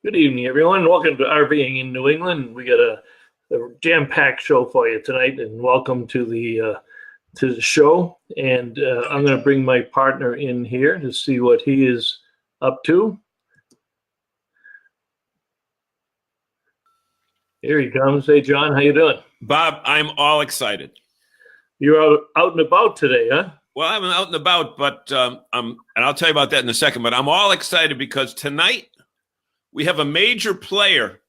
Good evening, everyone. Welcome to RVing in New England. We got a jam-packed show for you tonight, and welcome to the show. And I'm going to bring my partner in here to see what he is up to. Here he comes. Hey, John, how you doing? Bob, I'm all excited. You're out and about today, huh? Well, I'm out and about, but and I'll tell you about that in a second. But I'm all excited because tonight we have a major player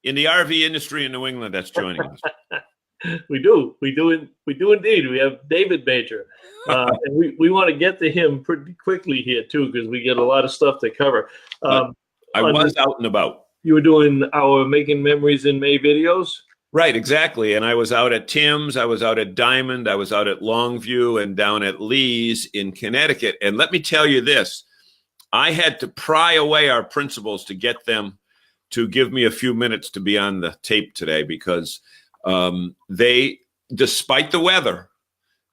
in the RV industry in New England that's joining us. We do indeed. We have David Major, and we want to get to him pretty quickly here too, because we get a lot of stuff to cover. I was out and about. You were doing our Making Memories in May videos? Right, exactly. And I was out at Tim's, I was out at Diamond, I was out at Longview and down at Lee's in Connecticut. And let me tell you this, I had to pry away our principals to get them to give me a few minutes to be on the tape today because they, despite the weather,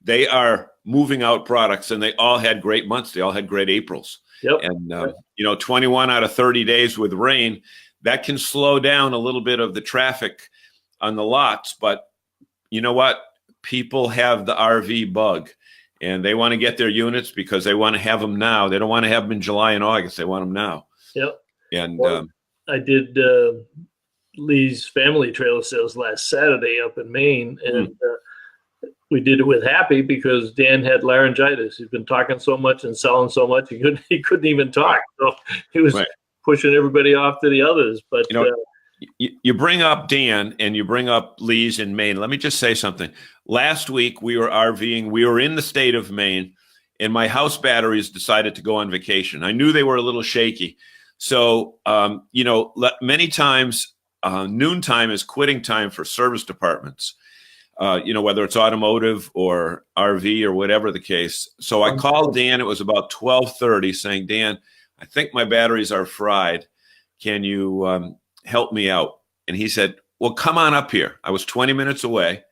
they are moving out products and they all had great months. They all had great Aprils. Yep. And, 21 out of 30 days with rain, that can slow down a little bit of the traffic on the lots. But you know what? People have the RV bug and they want to get their units because they want to have them now. They don't want to have them in July and August. They want them now. Yep. And I did Lee's family trailer sales last Saturday up in Maine, and we did it with Happy because Dan had laryngitis. He's been talking so much and selling so much he couldn't even talk. So he was pushing everybody off to the others. But you bring up Dan and you bring up Lee's in Maine. Let me just say something. Last week we were RVing. We were in the state of Maine, and my house batteries decided to go on vacation. I knew they were a little shaky. So, many times noontime is quitting time for service departments, whether it's automotive or RV or whatever the case. So I called Dan. It was about 12:30 saying, Dan, I think my batteries are fried. Can you help me out? And he said, well, come on up here. I was 20 minutes away.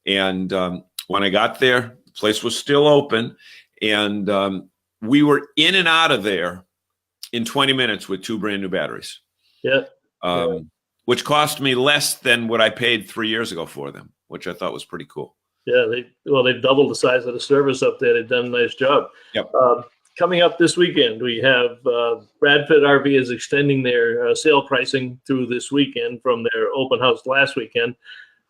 And when I got there, the place was still open. And we were in and out of there in 20 minutes with 2 brand new batteries. Yeah. Which cost me less than what I paid 3 years ago for them, which I thought was pretty cool. Yeah. They've doubled the size of the service up there. They've done a nice job. Yep. Coming up this weekend, we have Bradford RV is extending their sale pricing through this weekend from their open house last weekend.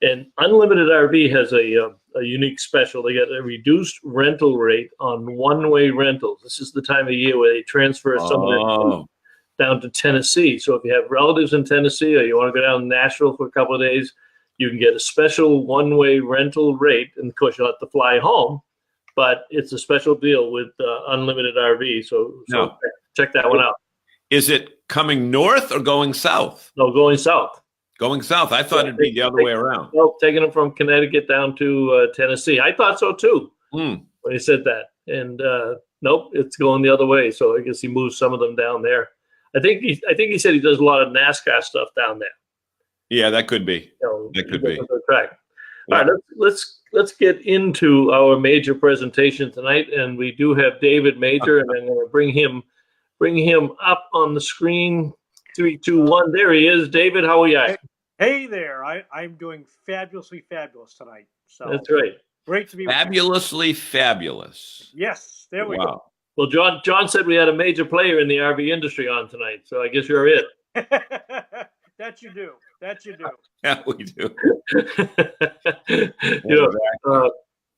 And Unlimited RV has a unique special. They got a reduced rental rate on one-way rentals. This is the time of year where they transfer some of their down to Tennessee. So if you have relatives in Tennessee or you want to go down to Nashville for a couple of days, you can get a special one-way rental rate. And of course, you'll have to fly home, but it's a special deal with Unlimited RV. So check that one out. Is it coming north or going south? No, going south. Going south. I thought it'd be the other way around. Well, taking them from Connecticut down to Tennessee. I thought so too when he said that. And nope, it's going the other way. So I guess he moves some of them down there. I think he said he does a lot of NASCAR stuff down there. Yeah, that could be. That could be. All right, let's get into our major presentation tonight, and we do have David Major, and I'm going to bring him up on the screen. 3, 2, 1. There he is. David, how are you? Hey there. I'm doing fabulously fabulous tonight. So that's right. Great to be fabulously fabulous. Yes, there we go. Well, John said we had a major player in the RV industry on tonight, so I guess you're it. That you do. Yeah, we do.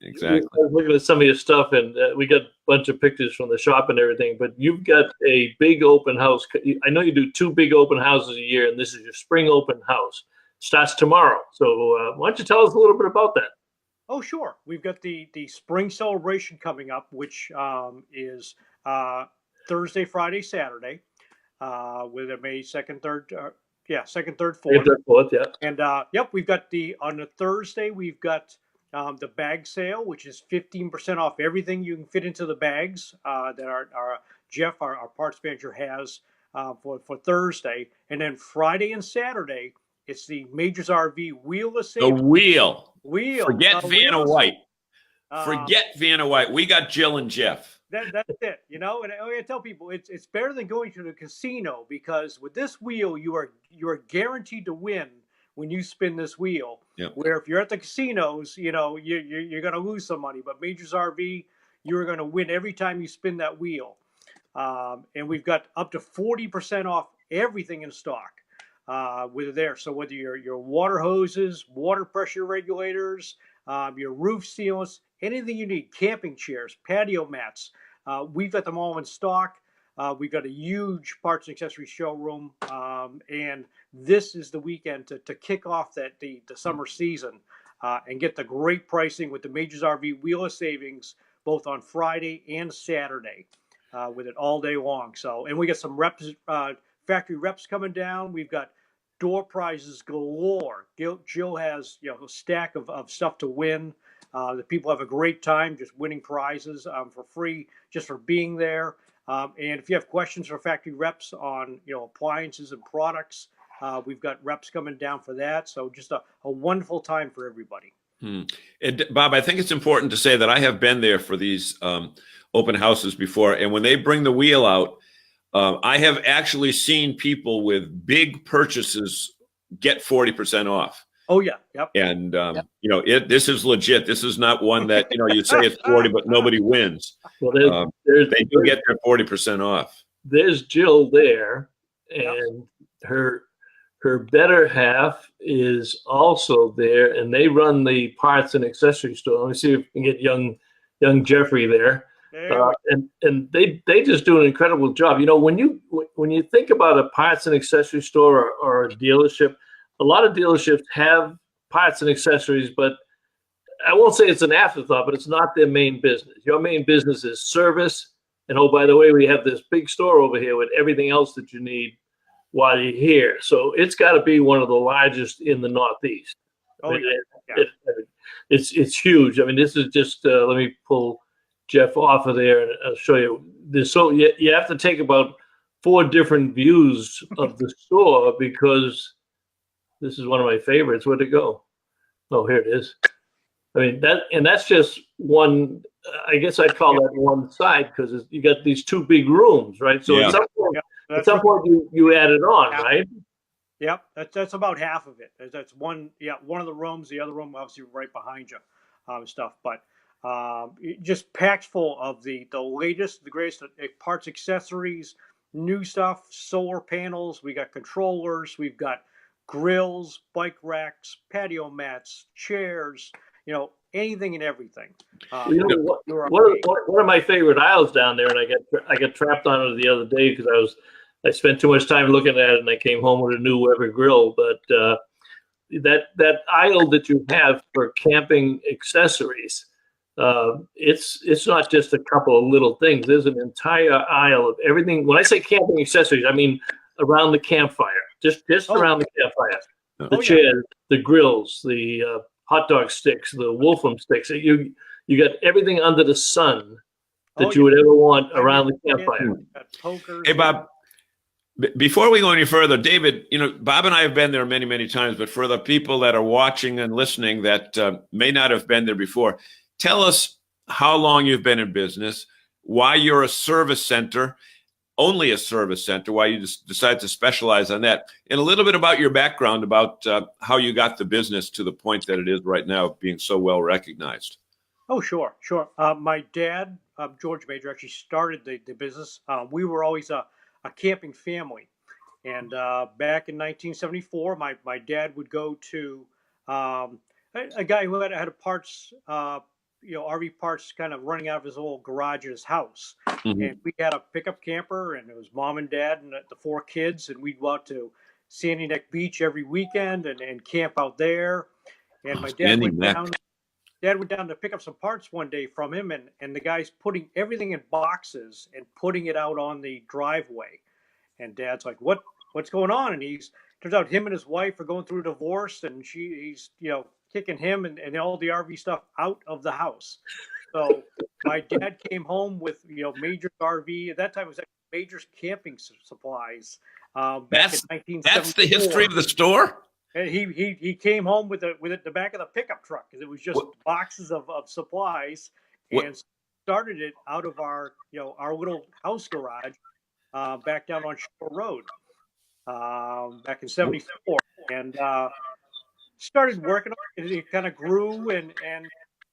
Exactly. I was looking at some of your stuff, and we got a bunch of pictures from the shop and everything, but you've got a big open house. I know you do 2 big open houses a year, and this is your spring open house. Starts tomorrow. So why don't you tell us a little bit about that? Oh, sure. We've got the spring celebration coming up, which is Thursday, Friday, Saturday, with a May 2nd, 3rd, 2nd, 3rd, 4th. 4th, yeah. And we've got on a Thursday, we've got the bag sale, which is 15% off everything you can fit into the bags that our Jeff, our parts manager, has for Thursday. And then Friday and Saturday, it's the Major's RV wheelless sale. The wheel. Wheel. Forget Vanna White. Forget Vanna White. We got Jill and Jeff. That's it, you know. And I tell people it's better than going to the casino, because with this wheel you are guaranteed to win when you spin this wheel. Yeah. Where if you're at the casinos, you know you're going to lose some money, but Majors RV, you're going to win every time you spin that wheel. And we've got up to 40% off everything in stock with there. So whether your water hoses, water pressure regulators, your roof sealants, anything you need, camping chairs, patio mats, we've got them all in stock. We've got a huge parts and accessories showroom, and this is the weekend to kick off the summer season and get the great pricing with the Majors RV Wheel of Savings, both on Friday and Saturday, with it all day long. So, and we got some reps, factory reps coming down. We've got door prizes galore. Jill has a stack of stuff to win. The people have a great time just winning prizes for free, just for being there. And if you have questions for factory reps on appliances and products, we've got reps coming down for that. So just a wonderful time for everybody. And Bob, I think it's important to say that I have been there for these open houses before, and when they bring the wheel out, I have actually seen people with big purchases get 40% off. Oh yeah, yep. And this is legit. This is not one that you say it's 40, but nobody wins. Well, they do get their 40% off. There's Jill there, and her better half is also there, and they run the parts and accessory store. Let me see if we can get young Jeffrey there. And they just do an incredible job. When you think about a parts and accessory store or a dealership, a lot of dealerships have parts and accessories, but I won't say it's an afterthought, but it's not their main business. Your main business is service. And oh, by the way, we have this big store over here with everything else that you need while you're here. So it's got to be one of the largest in the Northeast. It's huge. I mean, this is just, let me pull Jeff off of there and I'll show you this. So you have to take about 4 different views of the store, because this is one of my favorites. Where'd it go? Oh, here it is. I mean, that's just one, I guess I'd call that one side, because you got these 2 big rooms, right? So at some point you add it on, right? Yep, that's about half of it. That's one of the rooms. The other room obviously right behind you, stuff. But just packed full of the latest, the greatest parts, accessories, new stuff, solar panels. We got controllers. We've got grills, bike racks, patio mats, chairs. Anything and everything. One of my favorite aisles down there, and I got trapped on it the other day because I spent too much time looking at it, and I came home with a new Weber grill. But that aisle that you have for camping accessories, it's not just a couple of little things. There's an entire aisle of everything. When I say camping accessories, I mean around the campfire, just around the campfire. The chairs, the grills, the hot dog sticks, the Wolfram sticks. You got everything under the sun that you would ever want around the campfire. Hey, Bob, before we go any further, David, Bob and I have been there many, many times, but for the people that are watching and listening that may not have been there before, tell us how long you've been in business, why you're a service center, only a service center, why you decided to specialize on that, and a little bit about your background, about how you got the business to the point that it is right now, being so well recognized. Oh, sure. My dad, George Major, actually started the business. We were always a camping family. And back in 1974, my dad would go to a guy who had a parts, RV parts kind of running out of his old garage at his house. Mm-hmm. And we had a pickup camper, and it was mom and dad and the 4 kids. And we'd go out to Sandy Neck Beach every weekend and camp out there. And my dad went down to pick up some parts one day from him, and the guy's putting everything in boxes and putting it out on the driveway. And Dad's like, what's going on? And turns out him and his wife are going through a divorce, and he's kicking him and all the RV stuff out of the house. So my dad came home with Major's RV. At that time it was like Major's Camping Supplies. Back in 1974. That's the history of the store. And he came home with the back of the pickup truck, because it was just boxes of supplies, and started it out of our, our little house garage back down on Shore Road back in '74, and started working on it. It kind of grew, and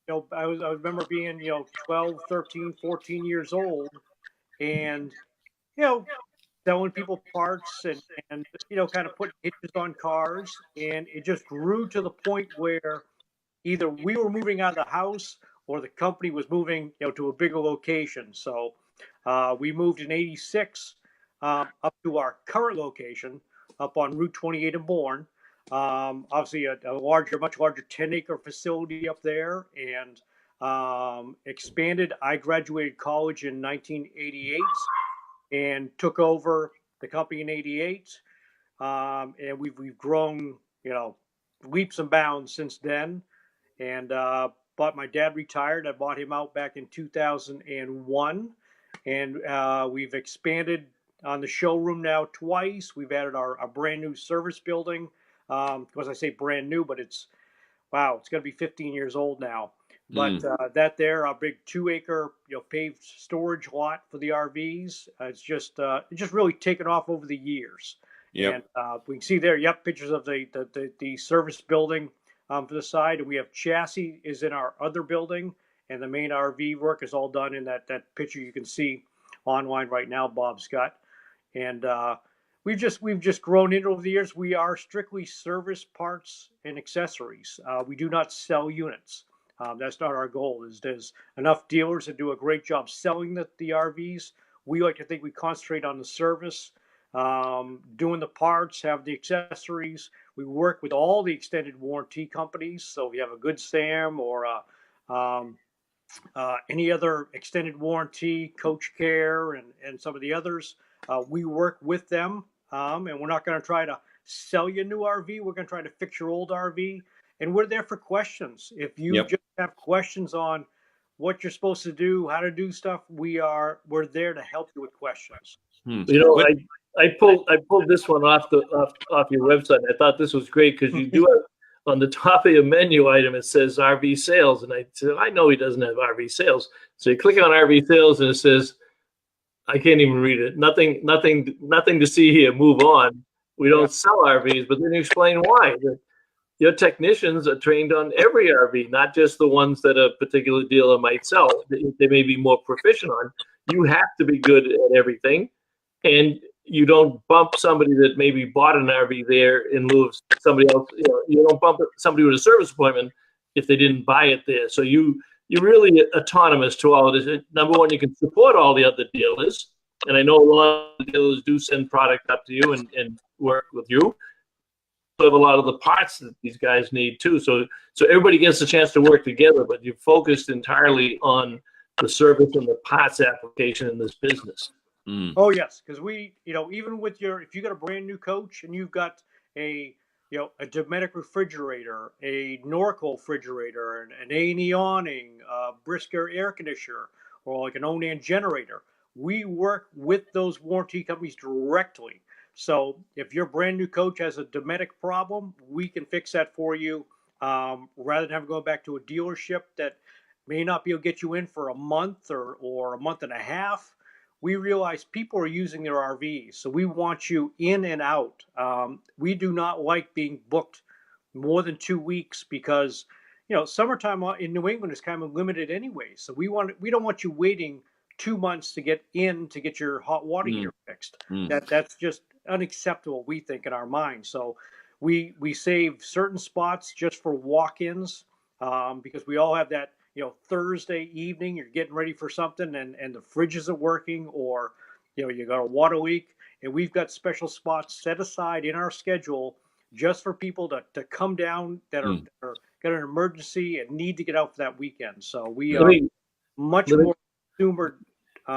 I remember being 12, 13, 14 years old, and you know selling people parts and kind of putting hitches on cars, and it just grew to the point where either we were moving out of the house or the company was moving, to a bigger location. So we moved in '86 up to our current location up on Route 28 in Bourne. Obviously, a larger, much larger 10-acre facility up there, and expanded. I graduated college in 1988 and took over the company in '88. And we've grown, leaps and bounds since then. And but my dad retired. I bought him out back in 2001, and we've expanded on the showroom now twice. We've added our brand new service building. As I say brand new, but it's going to be 15 years old now. But that there, a big 2-acre, paved storage lot for the RVs. It's just really taken off over the years. Yep. And we can see there, pictures of the service building to the side, and we have chassis is in our other building, and the main RV work is all done in that picture you can see online right now. Bob's got, and we've just grown into over the years. We are strictly service, parts, and accessories. We do not sell units. That's not our goal. There's enough dealers that do a great job selling the RVs. We like to think we concentrate on the service, doing the parts, have the accessories. We work with all the extended warranty companies. So if you have a Good Sam or any other extended warranty, Coach Care, and some of the others, we work with them. And we're not going to try to sell you a new RV. We're going to try to fix your old RV. And we're there for questions. If you just have questions on what you're supposed to do, how to do stuff, we're there to help you with questions. I pulled this one off your website. I thought this was great because you do it on the top of your menu item. It says RV sales, and I said I know he doesn't have RV sales. So you click on RV sales, and it says, I can't even read it. Nothing to see here. Move on. We don't sell RVs, but then you explain why. Your technicians are trained on every RV, not just the ones that a particular dealer might sell. They may be more proficient on. You have to be good at everything, and you don't bump somebody that maybe bought an RV there in lieu of somebody else. You don't bump somebody with a service appointment if they didn't buy it there. So you're really autonomous to all of this. Number one, you can support all the other dealers, and I know a lot of dealers do send product up to you and work with you. Have a lot of the parts that these guys need too. So everybody gets a chance to work together, but you're focused entirely on the service and the parts application in this business. Oh yes, because we, even with if you got a brand new coach and you've got a Dometic refrigerator, a Norco refrigerator, an A&E awning, a Brisker air conditioner, or like an Onan generator, we work with those warranty companies directly. So if your brand new coach has a Dometic problem, we can fix that for you, rather than having to go back to a dealership that may not be able to get you in for a month or a month and a half. We realize people are using their RVs, so we want you in and out. We do not like being booked more than 2 weeks because, summertime in New England is kind of limited anyway. So we don't want you waiting 2 months to get your hot water heater fixed. That's just unacceptable, we think, in our mind. So we save certain spots just for walk-ins, because we all have that, Thursday evening, you're getting ready for something and the fridge isn't working, or, you got a water leak, and we've got special spots set aside in our schedule just for people to come down that are got an emergency and need to get out for that weekend. So we are much more consumer.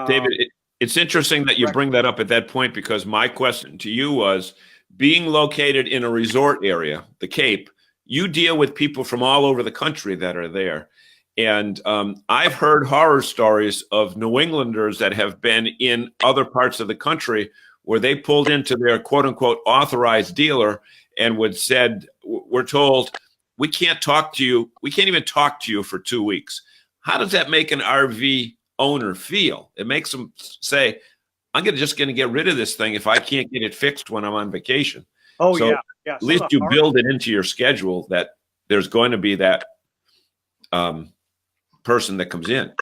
David, it's interesting that you bring that up at that point, because my question to you was, being located in a resort area, the Cape, you deal with people from all over the country that are there. And I've heard horror stories of New Englanders that have been in other parts of the country where they pulled into their quote unquote authorized dealer and we're told, we can't talk to you. We can't even talk to you for 2 weeks. How does that make an RV owner feel. It makes them say, I'm just going to get rid of this thing if I can't get it fixed when I'm on vacation. Oh, So yeah. Yeah. at least you build it into your schedule that there's going to be that person that comes in.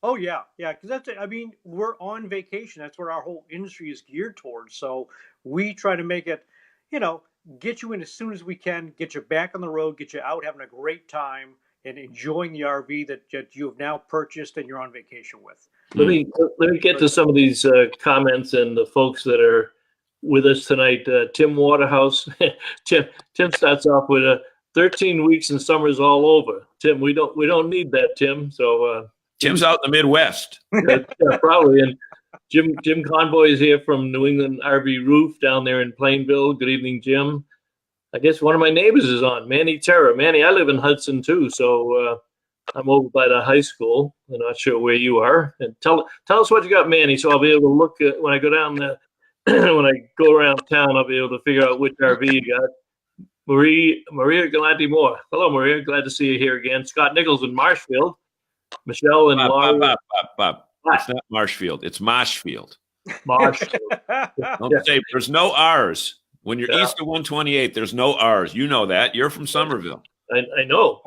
Oh, yeah. Yeah. Because that's it. I mean, we're on vacation. That's what our whole industry is geared towards. So we try to make it, you know, get you in as soon as we can, get you back on the road, get you out having a great time and enjoying the RV that you have now purchased and you're on vacation with. Let me get to some of these comments and the folks that are with us tonight. Tim Waterhouse. Tim starts off with 13 weeks and summer's all over. Tim, we don't need that, Tim. So Tim's out in the Midwest. yeah, probably. And Jim Conboy is here from New England RV Roof down there in Plainville. Good evening, Jim. I guess one of my neighbors is on, Manny Terra. Manny, I live in Hudson too, so I'm over by the high school. I'm not sure where you are. And tell us what you got, Manny, so I'll be able to look at, when I go down there, when I go around town, I'll be able to figure out which RV you got. Maria Galante Moore. Hello, Maria. Glad to see you here again. Scott Nichols in Marshfield. Michelle and Laurie. Bob. It's not Marshfield. It's Marshfield. Marshfield. Don't say there's no R's. When you're east of 128, there's no R's. You know that. You're from Somerville. I know.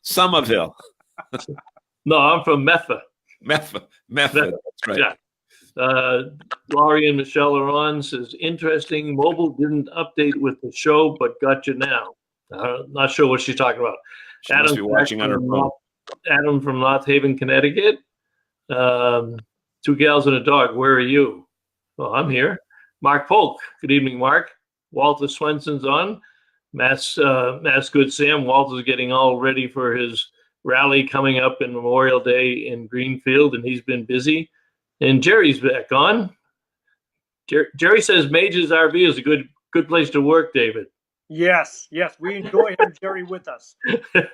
Somerville. No, I'm from Methva. Methva. That's right. Yeah. Laurie and Michelle are on. Says, interesting. Mobile didn't update with the show, but got you now. Not sure what she's talking about. She must be watching on her phone. Adam from North Haven, Connecticut. Two gals and a dog. Where are you? Well, I'm here. Mark Polk. Good evening, Mark. Walter Swenson's on. Mass Good Sam. Walter's getting all ready for his rally coming up in Memorial Day in Greenfield, and he's been busy. And Jerry's back on. Jerry says Mage's RV is a good place to work, David. Yes. We enjoy having Jerry with us.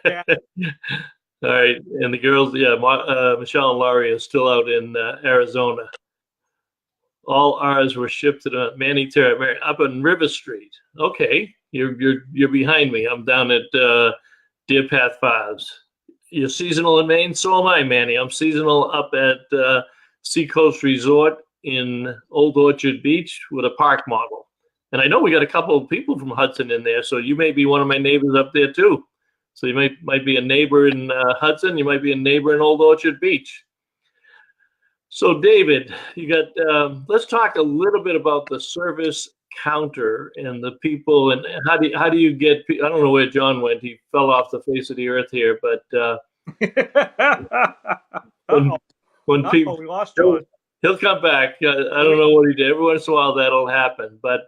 Yeah. All right. And the girls, Michelle and Laurie are still out in Arizona. All ours were shipped to Manny Terra up on River Street. Okay. You're behind me. I'm down at Deer Path Farms. You're seasonal in Maine? So am I, Manny. I'm seasonal up at Seacoast Resort in Old Orchard Beach with a park model. And I know we got a couple of people from Hudson in there, so you may be one of my neighbors up there too. So you might be a neighbor in Hudson. You might be a neighbor in Old Orchard Beach. So David, you got. Let's talk a little bit about the service counter and the people, and how do you get? I don't know where John went. He fell off the face of the earth here, but when people, we lost John. He'll come back. I don't know what he did. Every once in a while that'll happen. But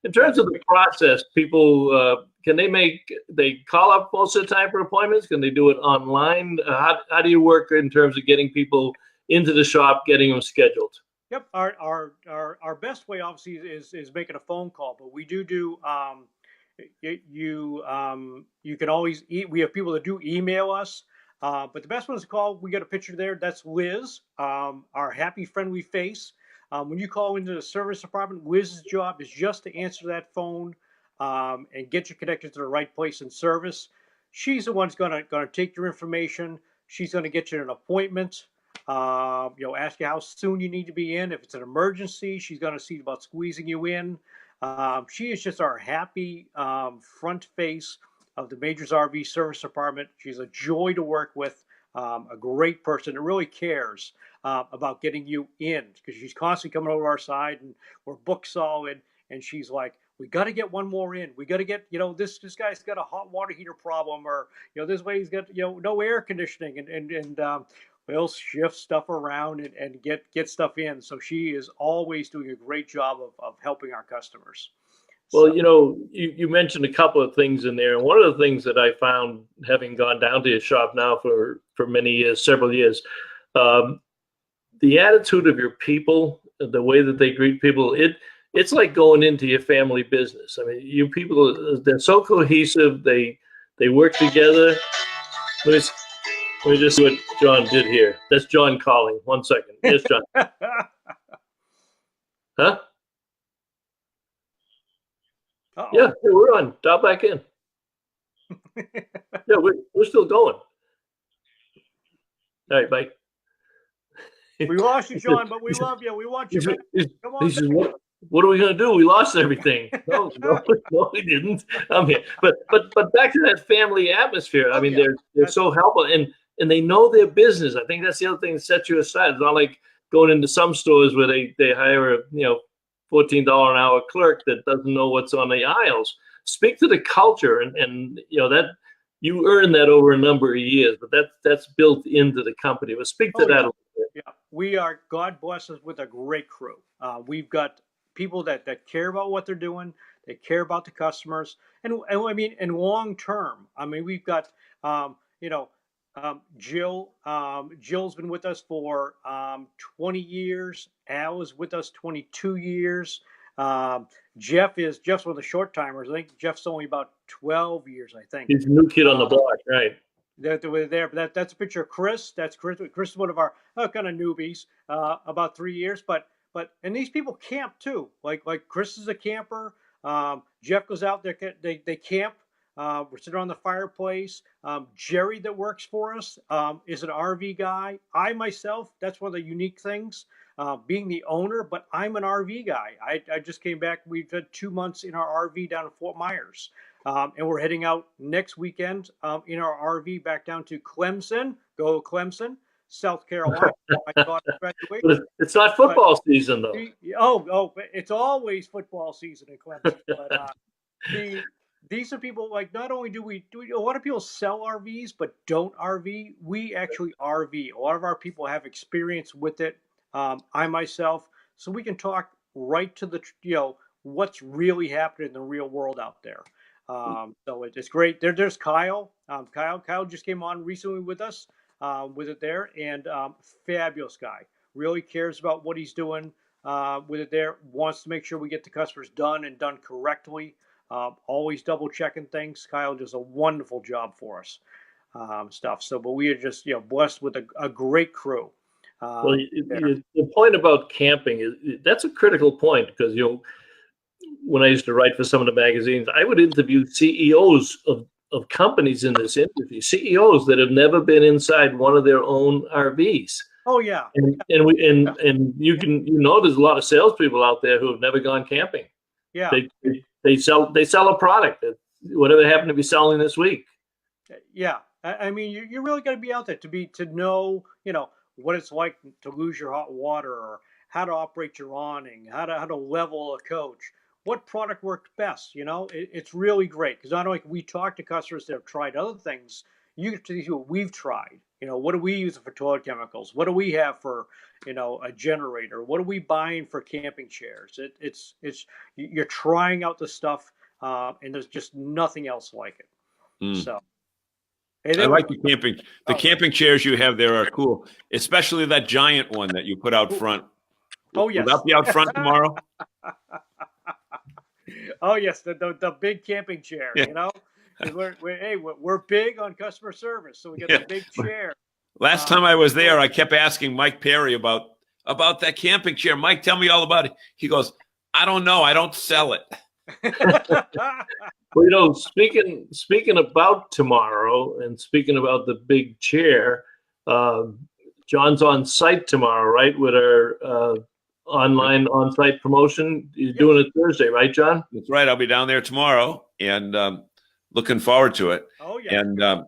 in terms of the process, people can they call up most of the time for appointments? Can they do it online? How do you work in terms of getting people into the shop, getting them scheduled? Yep. Our best way obviously is making a phone call, but we do you can always we have people that do email us. But the best one is to call. We got a picture there. That's Liz, our happy, friendly face. When you call into the service department, Liz's job is just to answer that phone and get you connected to the right place in service. She's the one who's gonna take your information. She's gonna get you an appointment. Ask you how soon you need to be in. If it's an emergency, she's gonna see about squeezing you in. She is just our happy front face of the Majors RV Service Department. She's a joy to work with, a great person that really cares about getting you in, because she's constantly coming over our side and we're booked solid. And she's like, we got to get one more in. We got to get, this guy's got a hot water heater problem, or, this way he's got, no air conditioning, and we'll shift stuff around and get stuff in. So she is always doing a great job of helping our customers. Well, you mentioned a couple of things in there. And one of the things that I found, having gone down to your shop now for many years, several years, the attitude of your people, the way that they greet people, it's like going into your family business. I mean, you people, they're so cohesive. They work together. Let me just see what John did here. That's John calling. 1 second. Yes, John. Huh? Uh-oh. Yeah, we're on. Dial back in. Yeah, we're still going. All right, bye. We lost you, John, but we love you. We want you back. Come on. He says, what are we going to do? We lost everything. No, we didn't. I'm here. But back to that family atmosphere. I mean, they're so helpful, and they know their business. I think that's the other thing that sets you aside. It's not like going into some stores where they hire a $14 an hour clerk that doesn't know what's on the aisles. Speak to the culture, and that you earn that over a number of years, but that's built into the company. But speak to that a little bit. Yeah, we are. God bless us with a great crew. We've got people that care about what they're doing. They care about the customers, and I mean, in long term. I mean, we've got Jill. Jill's been with us for 20 years. Al is with us 22 years. Jeff's one of the short timers. I think Jeff's only about 12 years. I think he's a new kid on the block, right? They're there, but that's a picture of Chris. That's Chris. Chris is one of our kind of newbies, about 3 years. But and these people camp too. Like Chris is a camper. Jeff goes out there. They camp. We're sitting around the fireplace. Jerry that works for us is an RV guy. I myself, that's one of the unique things, being the owner, but I'm an RV guy. I just came back. We've had 2 months in our RV down in Fort Myers. And we're heading out next weekend in our RV back down to Clemson. Go Clemson, South Carolina. My daughter graduated. It's not football season, though. It's always football season in Clemson. But these are people, like, not only do we a lot of people sell RVs but don't RV. We actually RV. A lot of our people have experience with it. I myself, so we can talk right to the what's really happening in the real world out there. So it's great. There's Kyle. Kyle just came on recently with us with it there, and fabulous guy. Really cares about what he's doing with it there. Wants to make sure we get the customers done and done correctly. Always double checking things. Kyle does a wonderful job for us. So, but we are just blessed with a great crew. Well, the point about camping that's a critical point, because when I used to write for some of the magazines, I would interview CEOs of companies in this industry, CEOs that have never been inside one of their own RVs. Oh yeah, and you there's a lot of salespeople out there who have never gone camping. Yeah, they sell a product, whatever they happen to be selling this week. Yeah, I mean, you really got to be out there to know what it's like to lose your hot water, or how to operate your awning, how to level a coach. What product worked best? It's really great, because not only can we talk to customers that have tried other things, you get to see what we've tried. What do we use for toilet chemicals? What do we have for, a generator? What are we buying for camping chairs? It's you're trying out the stuff, and there's just nothing else like it. So. I like the camping chairs you have there are cool, especially that giant one that you put out front. Oh yes. Will that be out front tomorrow? Oh yes, the big camping chair. Yeah. We're big on customer service, so we got the big chair. Last time I was there, I kept asking Mike Perry about that camping chair. Mike, tell me all about it. He goes, I don't know. I don't sell it. Well, speaking about tomorrow, and speaking about the big chair, John's on site tomorrow, right? With our online on-site promotion. You're doing it Thursday, right, John? That's right. I'll be down there tomorrow, and looking forward to it. Oh yeah. And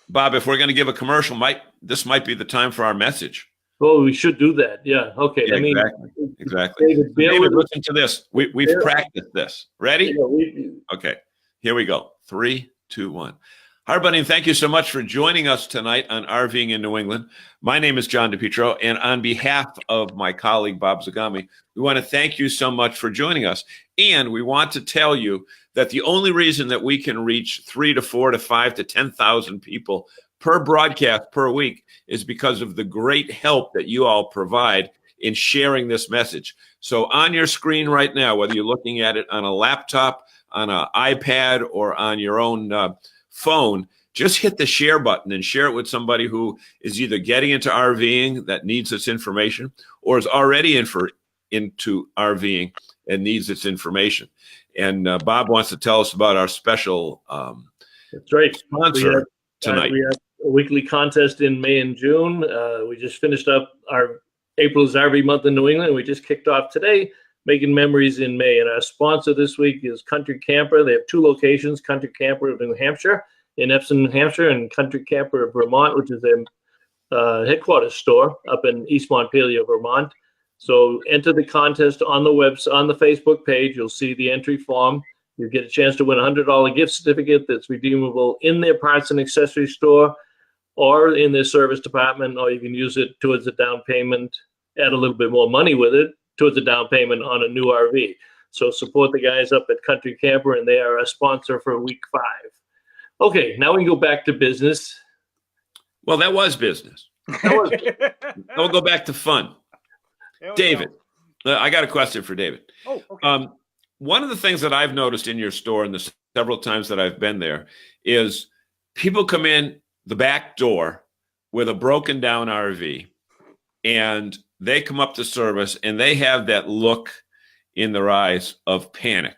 Bob, if we're going to give a commercial, this might be the time for our message. Oh, we should do that. Yeah. Okay. Yeah, exactly. David, listen to this. We've practiced this. Ready? Yeah, okay. Here we go. 3, 2, 1. Hi, buddy, and thank you so much for joining us tonight on RVing in New England. My name is John DePietro, and on behalf of my colleague, Bob Zagami, we want to thank you so much for joining us. And we want to tell you that the only reason that we can reach 3 to 4 to 5 to 10,000 people per broadcast per week is because of the great help that you all provide in sharing this message. So on your screen right now, whether you're looking at it on a laptop, on an iPad, or on your own phone, just hit the share button and share it with somebody who is either getting into RVing that needs this information, or is already into RVing and needs this information. And Bob wants to tell us about our special that's right. sponsor tonight. We have a weekly contest in May and June. We just finished up our April is RV month in New England. We just kicked off today, making memories in May. And our sponsor this week is Country Camper. They have 2 locations, Country Camper of New Hampshire in Epsom, New Hampshire, and Country Camper of Vermont, which is their headquarters store up in East Montpelier, Vermont. So enter the contest on the website, on the Facebook page. You'll see the entry form. You get a chance to win a $100 gift certificate that's redeemable in their parts and accessory store or in their service department, or you can use it towards a down payment, add a little bit more money with it towards a down payment on a new RV. So support the guys up at Country Camper, and they are a sponsor for week 5. Okay, now we can go back to business. Well, that was business. Now we'll go back to fun. David, I got a question for David. Oh, okay. One of the things that I've noticed in your store and the several times that I've been there is people come in the back door with a broken down RV, and they come up to service and they have that look in their eyes of panic.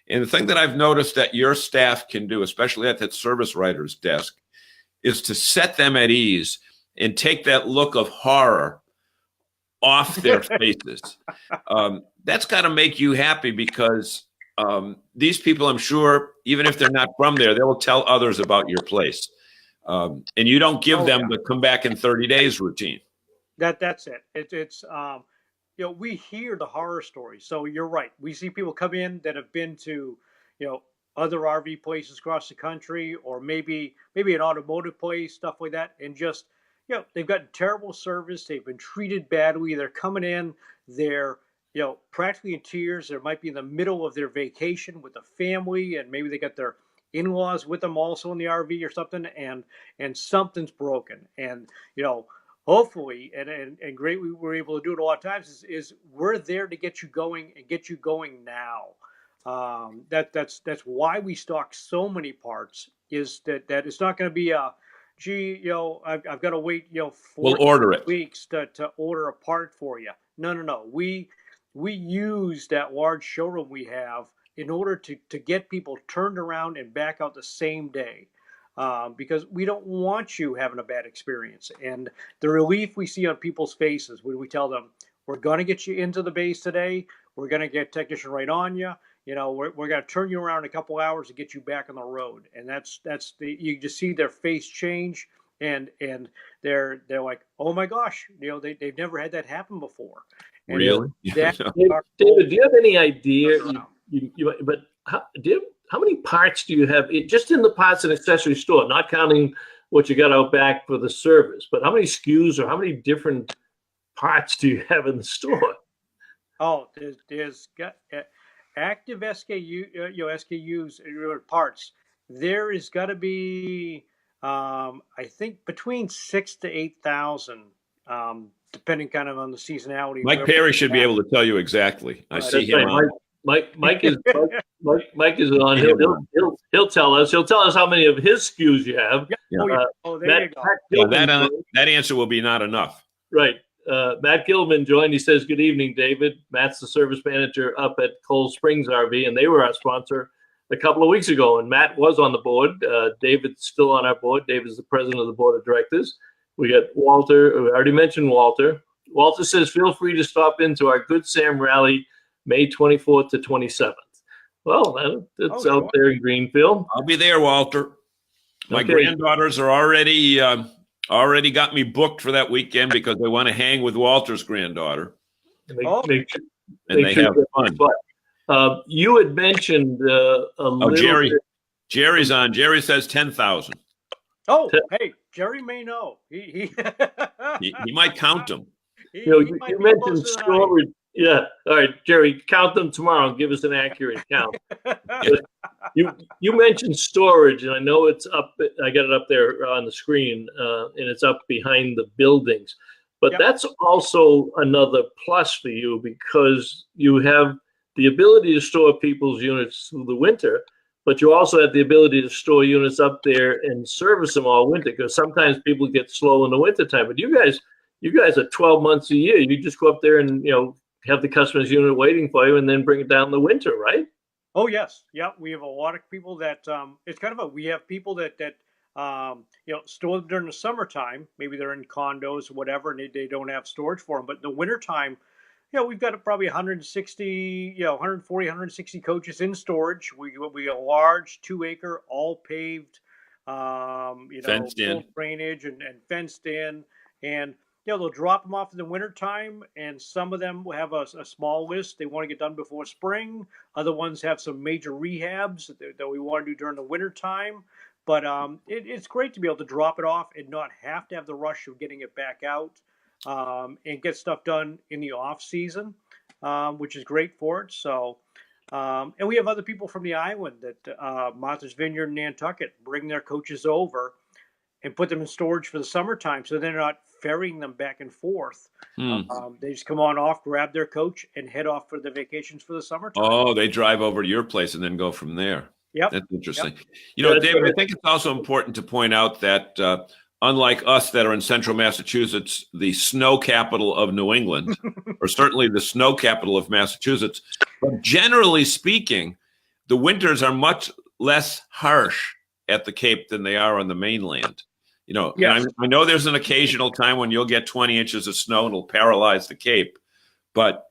And the thing that I've noticed that your staff can do, especially at that service writer's desk, is to set them at ease and take that look of horror off their faces. That's got to make you happy, because these people, I'm sure, even if they're not from there, they will tell others about your place. And you don't give them the come back in 30 days routine. That's it. It's we hear the horror stories. So you're right. We see people come in that have been to, other RV places across the country, or maybe an automotive place, stuff like that, and just, they've gotten terrible service. They've been treated badly. They're coming in, they're, practically in tears. They might be in the middle of their vacation with the family, and maybe they got their in-laws with them also in the RV or something, and something's broken. And, hopefully, and great, we were able to do it a lot of times, is we're there to get you going and get you going now. That's why we stock so many parts, is that it's not going to be a, gee, I've got to wait, 4 We'll order it. weeks to order a part for you. No. We use that large showroom we have in order to get people turned around and back out the same day. Because we don't want you having a bad experience. And the relief we see on people's faces when we tell them, we're going to get you into the base today, we're going to get a technician right on you, we're going to turn you around in a couple hours to get you back on the road. And that's you just see their face change, and they're like, oh my gosh, they've never had that happen before. And really? David, do you have any idea? How many parts do you have just in the parts and accessory store, not counting what you got out back for the service, but how many SKUs or how many different parts do you have in the store? Oh, there's got active SKUs, parts. There is got to be, I think, between 6,000 to 8,000, depending kind of on the seasonality. Mike Perry should be able to tell you exactly. I see him on. Mike is on. He'll tell us. He'll tell us how many of his SKUs you have. Yeah. There you go. That answer will be not enough. Right. Matt Gilman joined. He says, "Good evening, David. Matt's the service manager up at Cold Springs RV, and they were our sponsor a couple of weeks ago. And Matt was on the board. David's still on our board. David's the president of the board of directors. We got Walter. We already mentioned Walter. Walter says, feel free to stop into our Good Sam rally, May 24th to 27th. Well, it's out there in Greenfield. I'll be there, Walter. My granddaughters are already got me booked for that weekend because they want to hang with Walter's granddaughter. They have fun. You had mentioned Jerry. Jerry's on. Jerry says 10,000. Oh, hey, Jerry may know. He might count them. You mentioned storage. Yeah. All right, Jerry, count them tomorrow and give us an accurate count. You mentioned storage, and I know it's up. I got it up there on the screen, and it's up behind the buildings. But that's also another plus for you, because you have the ability to store people's units through the winter, but you also have the ability to store units up there and service them all winter, because sometimes people get slow in the wintertime. But you guys are 12 months a year. You just go up there and have the customer's unit waiting for you, and then bring it down in the winter, right? Oh yes, yeah. We have a lot of people that it's kind of we have people that store them during the summertime. Maybe they're in condos or whatever, and they don't have storage for them. But in the wintertime, we've got probably 160, 140, 160 coaches in storage. We got a large 2 acre, all paved, Fenced in. full drainage and fenced in. And, they'll drop them off in the wintertime, and some of them will have a small list they want to get done before spring. Other ones have some major rehabs that we want to do during the wintertime. But it's great to be able to drop it off and not have to have the rush of getting it back out, and get stuff done in the off season, which is great for it. So, and we have other people from the island that Martha's Vineyard and Nantucket bring their coaches over and put them in storage for the summertime, so they're not ferrying them back and forth. They just come on off, grab their coach, and head off for the vacations for the summertime. Oh, they drive over to your place and then go from there. Yep. That's interesting. Yep. David, I think it's also important to point out that unlike us that are in central Massachusetts, the snow capital of New England, or certainly the snow capital of Massachusetts, but generally speaking, the winters are much less harsh at the Cape than they are on the mainland. Yes. I know there's an occasional time when you'll get 20 inches of snow and it'll paralyze the Cape, but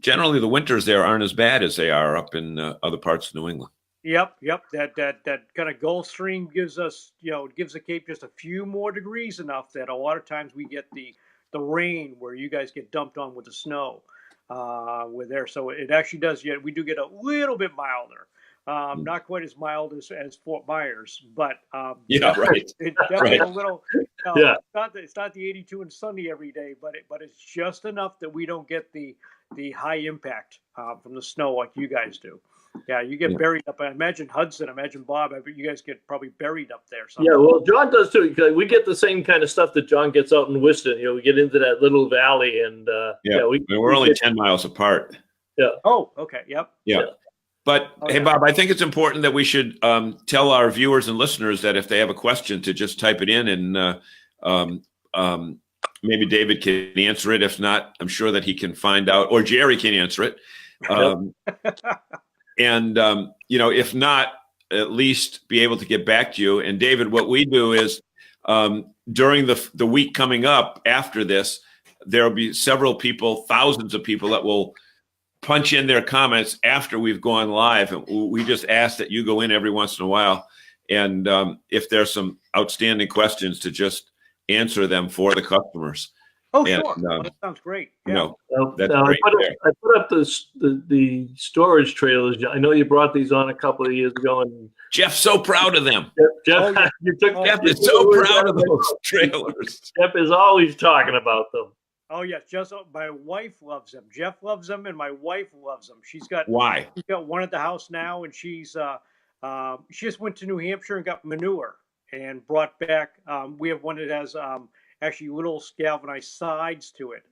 generally the winters there aren't as bad as they are up in other parts of New England. Yep. That kind of Gulf Stream gives us, gives the Cape just a few more degrees, enough that a lot of times we get the rain where you guys get dumped on with the snow. We're there, so it actually does. Yeah, we do get a little bit milder. Not quite as mild as Fort Myers, but right. It's definitely a little. Yeah. It's not the 82 and sunny every day, but it's just enough that we don't get the high impact from the snow like you guys do. Yeah, you get buried up. I imagine Hudson, Bob. You guys get probably buried up there. Yeah, well, John does too. Because we get the same kind of stuff that John gets out in Whiston. We get into that little valley, and we're only 10 miles apart. Yeah. Oh, okay. Yep. Yeah. But hey, Bob, I think it's important that we should tell our viewers and listeners that if they have a question, to just type it in, and maybe David can answer it. If not, I'm sure that he can find out, or Jerry can answer it. And if not, at least be able to get back to you. And David, what we do is during the week coming up after this, there'll be several people, thousands of people that will punch in their comments after we've gone live. And we just ask that you go in every once in a while. And if there's some outstanding questions, to just answer them for the customers. Oh, and, sure. That sounds great. Yeah. That's great. I put up the storage trailers. I know you brought these on a couple of years ago, and Jeff's so proud of them. Jeff Jeff is so proud of those trailers. Jeff is always talking about them. Oh yes, just my wife loves them. Jeff loves them, and my wife loves them. She's got one at the house now, and she just went to New Hampshire and got manure and brought back. We have one that has actually little galvanized sides to it.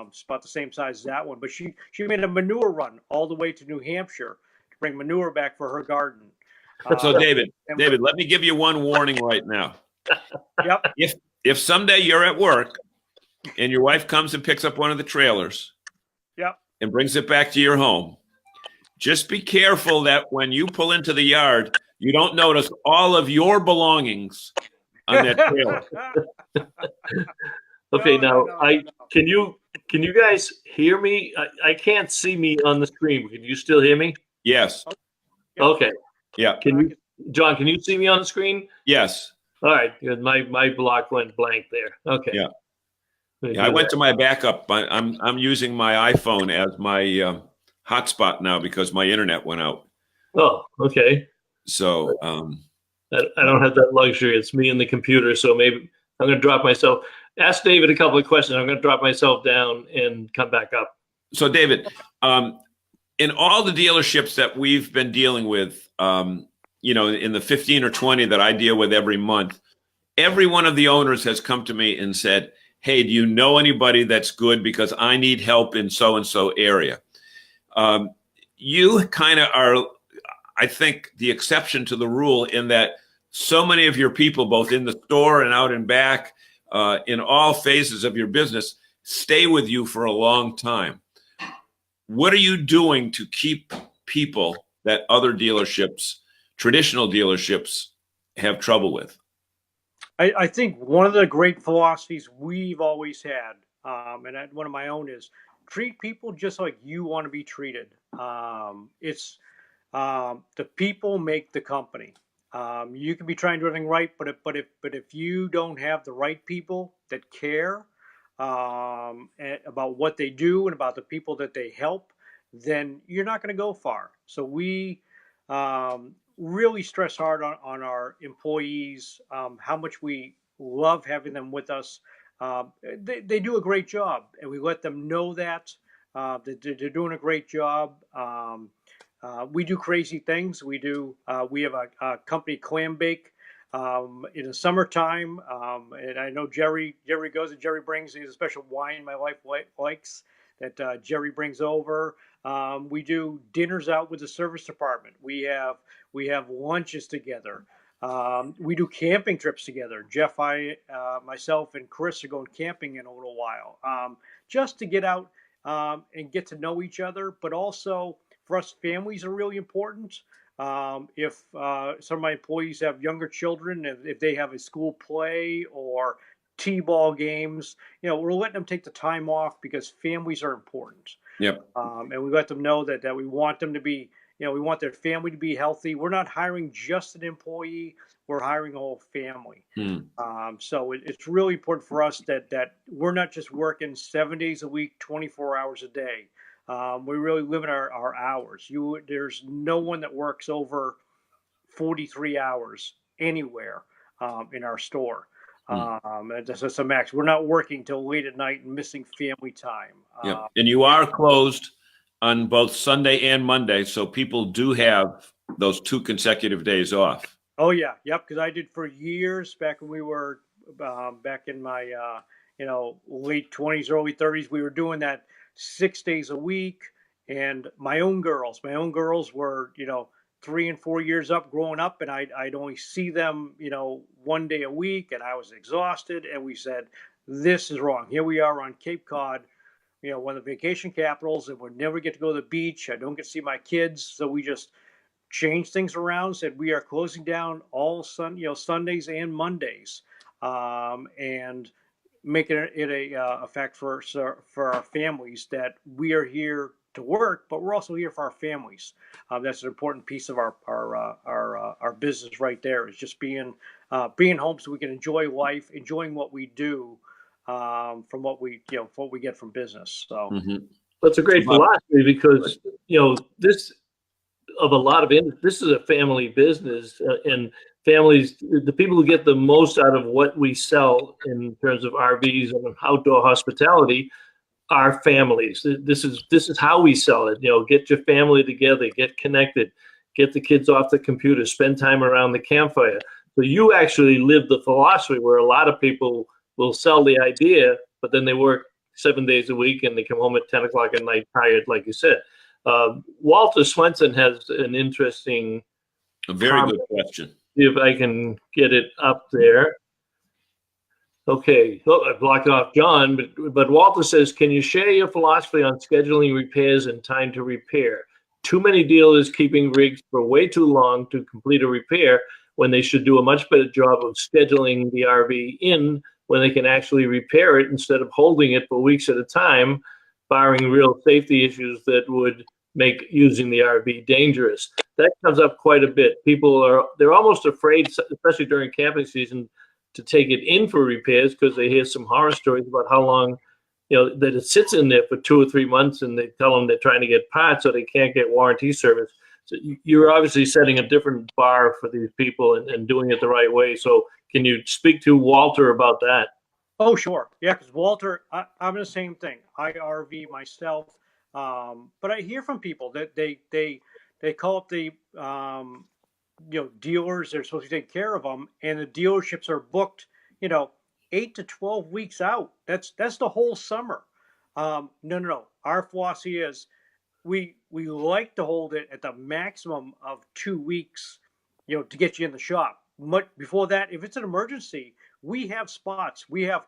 It's about the same size as that one, but she made a manure run all the way to New Hampshire to bring manure back for her garden. So David, let me give you one warning right now. Yep. If someday you're at work and your wife comes and picks up one of the trailers, yep, and brings it back to your home, just be careful that when you pull into the yard, you don't notice all of your belongings on that trailer. Okay, can you guys hear me? I can't see me on the screen. Can you still hear me? Yes. Okay. Yeah. John, can you see me on the screen? Yes. All right. Good. My block went blank there. Okay. Yeah. I went to my backup. I'm using my iPhone as my hotspot now because my internet went out. Oh, okay. So I don't have that luxury. It's me and the computer. So maybe I'm going to drop myself. Ask David a couple of questions. I'm going to drop myself down and come back up. So David, in all the dealerships that we've been dealing with, in the 15 or 20 that I deal with every month, every one of the owners has come to me and said, hey, do you know anybody that's good? Because I need help in so-and-so area. You kind of are, I think, the exception to the rule in that so many of your people, both in the store and out and back, in all phases of your business, stay with you for a long time. What are you doing to keep people that other dealerships, traditional dealerships, have trouble with? I think one of the great philosophies we've always had, one of my own is treat people just like you want to be treated. It's the people make the company. You can be trying to do everything right, but if you don't have the right people that care about what they do and about the people that they help, then you're not going to go far. So we really stress hard on our employees, how much we love having them with us. They do a great job, and we let them know that they're doing a great job. We do crazy things. We have a company clam bake in the summertime, and I know Jerry goes and Jerry brings. He's a special wine my wife likes that Jerry brings over. We do dinners out with the service department. We have lunches together. We do camping trips together. Jeff, myself, and Chris are going camping in a little while, just to get out and get to know each other. But also, for us, families are really important. If some of my employees have younger children, if they have a school play or t-ball games, we're letting them take the time off because families are important. Yep. And we let them know that we want them to be, we want their family to be healthy. We're not hiring just an employee; we're hiring a whole family. So it's really important for us that we're not just working 7 days a week, 24 hours a day. We really limit our hours. There's no one that works over 43 hours anywhere in our store. That's a max. We're not working till late at night and missing family time. Yep. And you are closed on both Sunday and Monday, so people do have those 2 consecutive days off. Oh yeah, yep. Because I did for years back when we were back in my late 20s, early 30s. We were doing that 6 days a week, and my own girls were 3 and 4 years up growing up, and I'd only see them 1 day a week, and I was exhausted. And we said, this is wrong. Here we are on Cape Cod, one of the vacation capitals, and we never get to go to the beach. I don't get to see my kids, so we just changed things around. Said we are closing down all Sundays and Mondays, and making it a fact for our families that we are here to work, but we're also here for our families. That's an important piece of our business right there. Is just being home so we can enjoy life, enjoying what we do, from what we get from business. So That's a great philosophy because this this is a family business, and families, the people who get the most out of what we sell in terms of RVs and outdoor hospitality, are families. This is how we sell it. Get your family together, get connected, get the kids off the computer, spend time around the campfire. So you actually live the philosophy where a lot of people will sell the idea, but then they work 7 days a week and they come home at 10 o'clock at night tired, like you said. Walter Swenson has an interesting, a very good question. See if I can get it up there. Okay, I blocked off John, but Walter says, can you share your philosophy on scheduling repairs and time to repair? Too many dealers keeping rigs for way too long to complete a repair when they should do a much better job of scheduling the RV in when they can actually repair it instead of holding it for weeks at a time, barring real safety issues that would make using the RV dangerous. That comes up quite a bit. They're almost afraid, especially during camping season, to take it in for repairs because they hear some horror stories about how long, that it sits in there for 2 or 3 months, and they tell them they're trying to get parts so they can't get warranty service. So you're obviously setting a different bar for these people and doing it the right way. So can you speak to Walter about that? Oh, sure. Yeah, because Walter, I'm the same thing. I RV myself, but I hear from people that they call up the dealers. They're supposed to take care of them, and the dealerships are booked 8 to 12 weeks out. That's the whole summer. No. Our philosophy is we like to hold it at the maximum of 2 weeks, to get you in the shop. But before that, if it's an emergency, we have spots. We have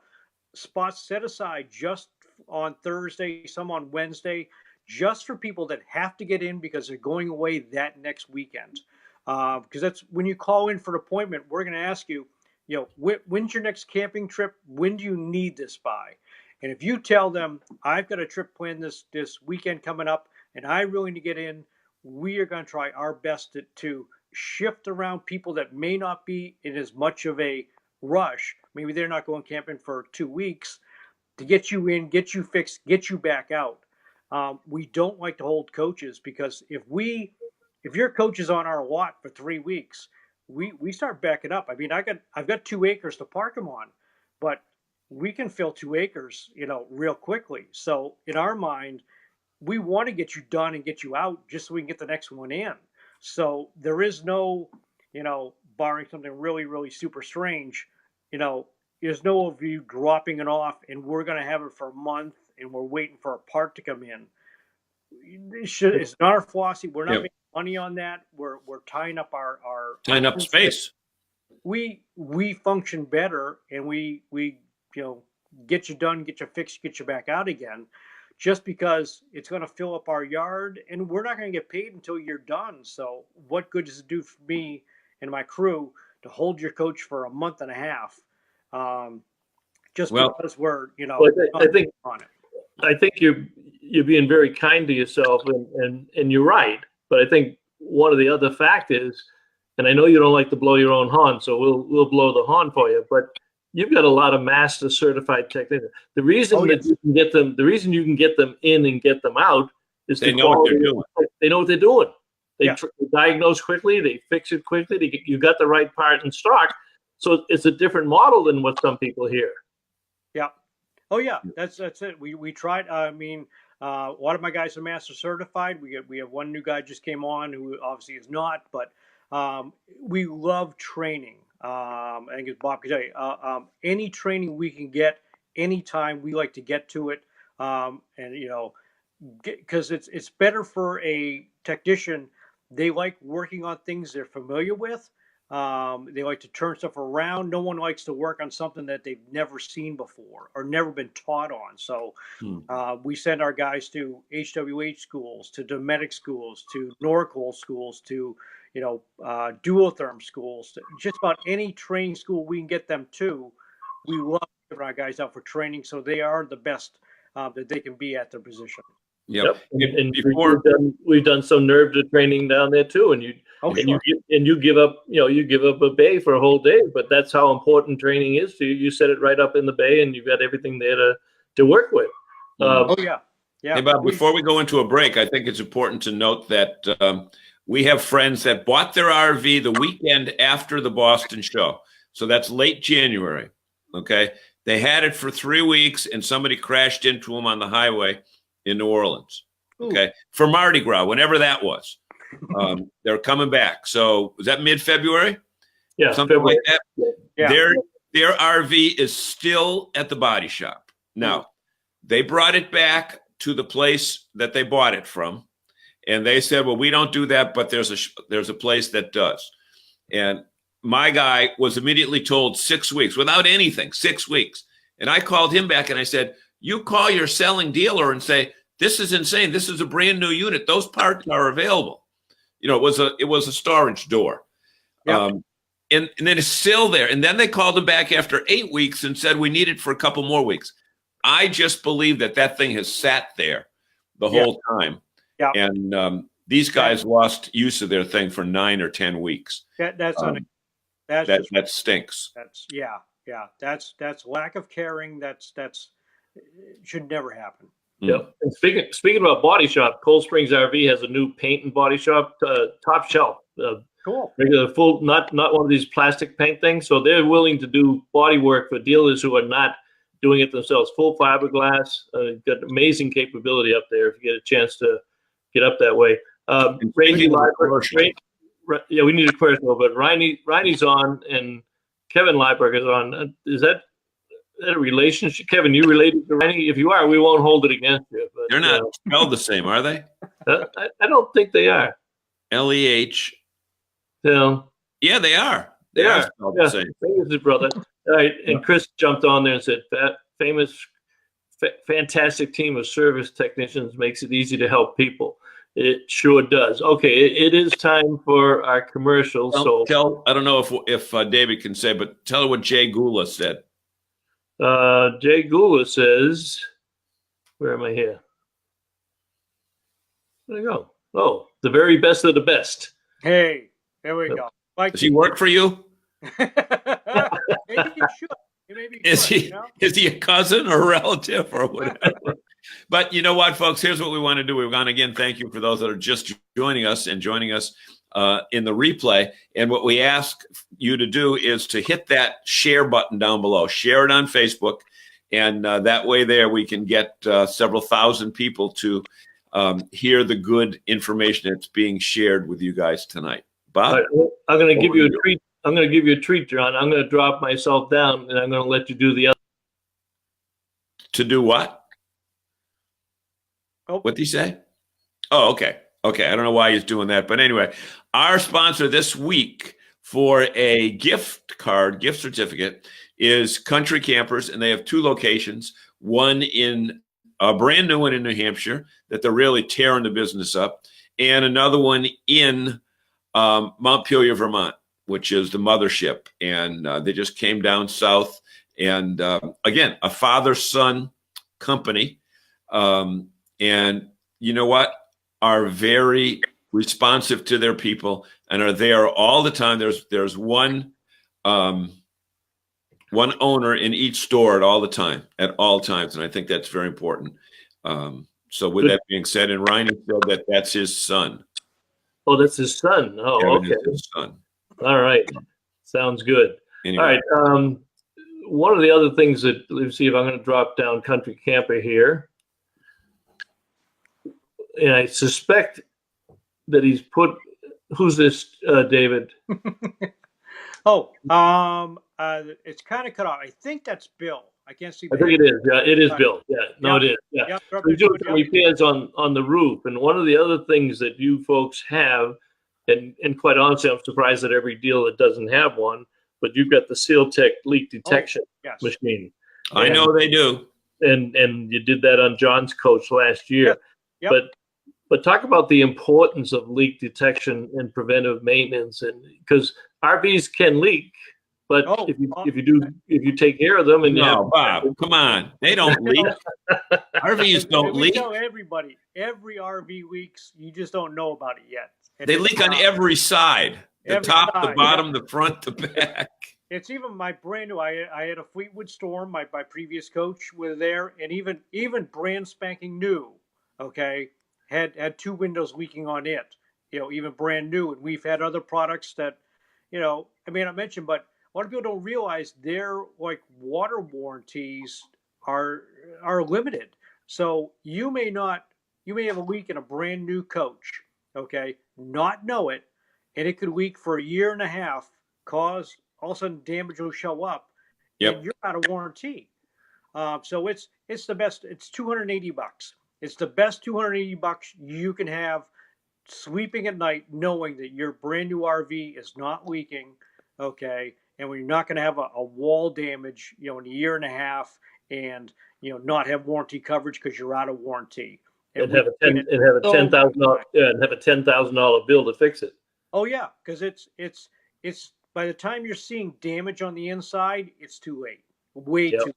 spots set aside just on Thursday, some on Wednesday, just for people that have to get in because they're going away that next weekend. Because that's when you call in for an appointment, we're going to ask you, when's your next camping trip? When do you need this by? And if you tell them, I've got a trip planned this weekend coming up, and I really need to get in, we are going to try our best to shift around people that may not be in as much of a rush. Maybe they're not going camping for 2 weeks, to get you in, get you fixed, get you back out. We don't like to hold coaches, because if your coach is on our lot for 3 weeks, we start backing up. I mean, I've got 2 acres to park them on, but we can fill 2 acres, real quickly. So in our mind, we want to get you done and get you out just so we can get the next one in. So there is no, barring something really, really super strange, there's no of you dropping it off and we're going to have it for a month and we're waiting for a part to come in. It's not our philosophy. We're not making money on that. We're tying up our tying up space. We function better, and we get you done, get you fixed, get you back out again, just because it's going to fill up our yard, and we're not going to get paid until you're done. So what good does it do for me and my crew to hold your coach for a month and a half, because we're I think on it? I think you're being very kind to yourself, and you're right. But I think one of the other factors, and I know you don't like to blow your own horn, so we'll blow the horn for you, but you've got a lot of master certified technicians. The reason you can get them, the reason you can get them in and get them out is they know what they're doing. They know what they're doing. They diagnose quickly. They fix it quickly. You got the right part in stock. So it's a different model than what some people hear. Yeah. Oh yeah, that's it. We tried. I mean, a lot of my guys are master certified. We have one new guy just came on who obviously is not, but we love training. I think as Bob can tell you, any training we can get anytime, we like to get to it, and because it's better for a technician. They like working on things they're familiar with. They like to turn stuff around. No one likes to work on something that they've never seen before or never been taught on. So we send our guys to HWH schools, to Dometic schools, to Norcol schools, to Duotherm schools, to just about any training school we can get them to. We love giving our guys out for training, so they are the best that they can be at their position. Yep. And we've done some nerve to training down there too, and you give up a bay for a whole day, but that's how important training is to you. You set it right up in the bay, and you've got everything there to work with. Yeah. Hey Bob, before we go into a break, I think it's important to note that we have friends that bought their RV the weekend after the Boston show, so that's late January. Okay, they had it for 3 weeks, and somebody crashed into them on the highway in New Orleans, okay, for Mardi Gras, whenever that was. They're coming back. So was that mid-February? Yeah, something February. like that. Yeah. Their RV is still at the body shop. Now, they brought it back to the place that they bought it from, and they said, "Well, we don't do that, but there's a place that does." And my guy was immediately told 6 weeks, without anything, 6 weeks. And I called him back and I said, "You call your selling dealer and say, this is insane. This is a brand new unit. Those parts are available." It was a storage door. Yep. And then it's still there. And then they called him back after 8 weeks and said, "We need it for a couple more weeks." I just believe that thing has sat there the whole time. Yeah. And these guys lost use of their thing for 9 or 10 weeks. That stinks. That's lack of caring. That's should never happen. Yep. And speaking about body shop, Cold Springs RV has a new paint and body shop, top shelf. Cool. Regular full, not one of these plastic paint things. So they're willing to do body work for dealers who are not doing it themselves. Full fiberglass. Got amazing capability up there. If you get a chance to get up that way. Randy Liebert, we need a commercial, but Riney's on and Kevin Liebert is on. Is that a relationship? Kevin, you related to Riney? If you are, we won't hold it against you. But, they're not spelled the same, are they? I don't think they are. L-E-H. Yeah, they are. They are spelled the same. His brother. All right, and Chris jumped on there and said, fantastic team of service technicians makes it easy to help people. It sure does. Okay, it is time for our commercial. So, I don't know if David can say, but tell her what Jay Gula said. Jay Gula says, where am I here? There you go. Oh, the very best of the best. Hey, there we go. Like, Does he work for you? maybe he should. Maybe Is should, he you know? is he a cousin or a relative or whatever? But you know what, folks? Here's what we want to do. We want to again thank you for those that are just joining us and joining us in the replay. And what we ask you to do is to hit that share button down below. Share it on Facebook, and that way there we can get several thousand people to hear the good information that's being shared with you guys tonight. Bob, Right, I'm going to give you a treat. I'm going to give you a treat, John. I'm going to drop myself down, and I'm going to let you do the other. To do what? Oh. What did he say? Oh, okay. Okay. I don't know why he's doing that. But anyway, our sponsor this week for a gift certificate is Country Campers, and they have two locations, one in a brand new one in New Hampshire that they're really tearing the business up, and another one in Montpelier, Vermont, which is the mothership. And they just came down south. And again, a father-son company. And you know what? Are very responsive to their people and are there all the time. There's one owner in each store at all times. And I think that's very important. So with that being said, and Ryan said that's his son. Oh, that's his son. Oh, Kevin okay. is his son. All right. Sounds good. Anyway. All right. One of the other things that, let's see if I'm going to drop down Country Camper here. And I suspect that he's put, who's this, David? It's kind of cut off. I think that's Bill. I can't see. I think it is. Yeah, it is Bill. Yeah, no, it is. Yeah. Yep, He's doing some repairs on the roof. And one of the other things that you folks have, and quite honestly, I'm surprised at every deal that doesn't have one, but you've got the SealTech leak detection machine. I know they do. And you did that on John's coach last year. Yep. But talk about the importance of leak detection and preventive maintenance, and because RVs can leak, but if you take care of them and Bob, come on, they don't leak. RVs don't leak. Tell everybody, every RV leaks. You just don't know about it yet. They leak on every side, the top, the bottom, the front, the back. It's even my brand new. I had a Fleetwood Storm. My previous coach was there, and even brand spanking new. Okay, had two windows leaking on it. Even brand new. And we've had other products that, I may not mention, but a lot of people don't realize their like water warranties are limited. So you may have a leak in a brand new coach. Okay, not know it, and it could leak for a year and a half, cause all of a sudden damage will show up, and you're out of warranty. So it's the best. It's $280. It's the best $280 you can have, sleeping at night knowing that your brand new RV is not leaking, okay, and we're not going to have a wall damage, in a year and a half, and not have warranty coverage because you're out of warranty. And have a $10,000 bill to fix it. Oh yeah, because it's by the time you're seeing damage on the inside, it's too late. Way too late.